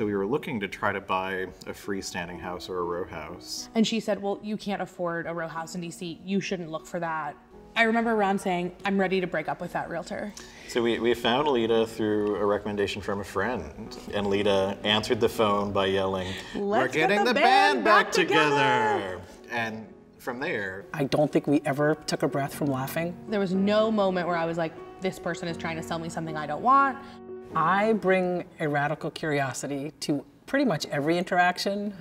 that we were looking to try to buy a freestanding house or a row house. And she said, well, you can't afford a row house in DC. You shouldn't look for that. I remember Ron saying, I'm ready to break up with that realtor. So we found Lita through a recommendation from a friend. And Lita answered the phone by yelling, "We're getting the band back together!" And from there, I don't think we ever took a breath from laughing. There was no moment where I was like, this person is trying to sell me something I don't want. I bring a radical curiosity to pretty much every interaction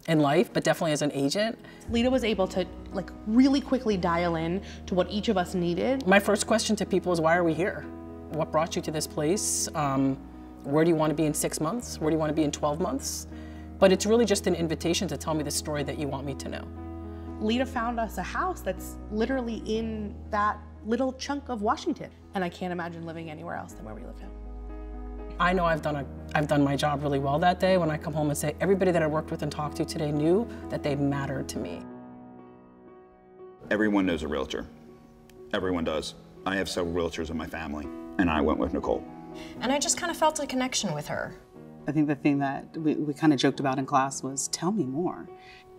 in life, but definitely as an agent. Lita was able to really quickly dial in to what each of us needed. My first question to people is, why are we here? What brought you to this place? Where do you want to be in 6 months? Where do you want to be in 12 months? But it's really just an invitation to tell me the story that you want me to know. Lita found us a house that's literally in that little chunk of Washington. And I can't imagine living anywhere else than where we live now. I know I've done my job really well that day when I come home and say, everybody that I worked with and talked to today knew that they mattered to me. Everyone knows a realtor. Everyone does. I have several realtors in my family, and I went with Nicole. And I just kind of felt a connection with her. I think the thing that we kind of joked about in class was, tell me more.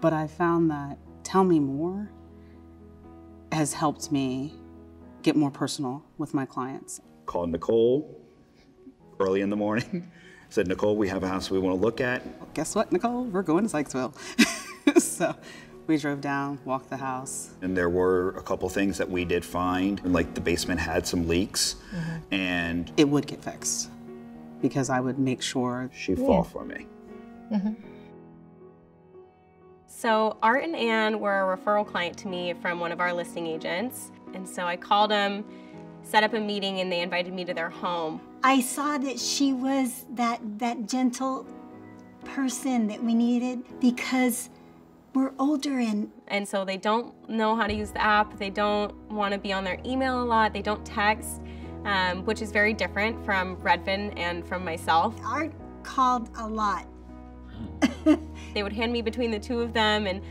But I found that tell me more has helped me get more personal with my clients. Called Nicole early in the morning, said, Nicole, we have a house we want to look at. Well, guess what, Nicole? We're going to Sykesville. So we drove down, walked the house. And there were a couple things that we did find, like the basement had some leaks, and it would get fixed because I would make sure she'd fall for me. So Art and Ann were a referral client to me from one of our listing agents. And so I called them, set up a meeting, and they invited me to their home. I saw that she was that gentle person that we needed because we're older and so they don't know how to use the app. They don't want to be on their email a lot. They don't text, which is very different from Redfin and from myself. Art called a lot. They would hand me between the two of them, and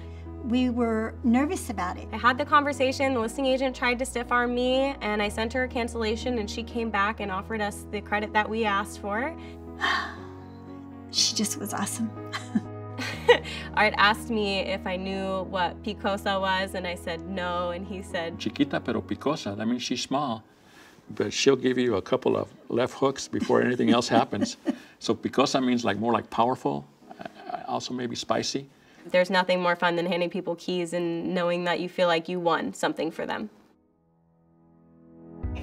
we were nervous about it. I had the conversation. The listing agent tried to stiff arm me, and I sent her a cancellation, and she came back and offered us the credit that we asked for. She just was awesome. Art asked me if I knew what picosa was, and I said no, and he said, Chiquita pero picosa, that means she's small, but she'll give you a couple of left hooks before anything else happens. So picosa means more like powerful, also maybe spicy. There's nothing more fun than handing people keys and knowing that you feel like you won something for them.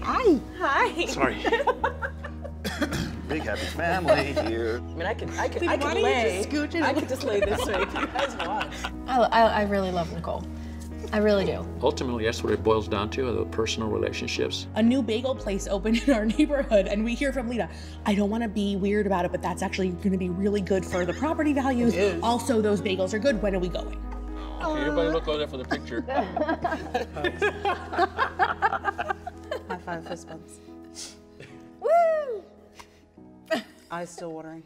Hi. Hi. Sorry. Big happy family here. I mean, I could lay. I could just lay this way if you guys want. I really love Nicole. I really do. Ultimately, that's what it boils down to, the personal relationships. A new bagel place opened in our neighborhood, and we hear from Lita, I don't want to be weird about it, but that's actually going to be really good for the property values. Also, those bagels are good. When are we going? Okay, everybody look over there for the picture. High five, fist bumps. Woo! Eyes still watering.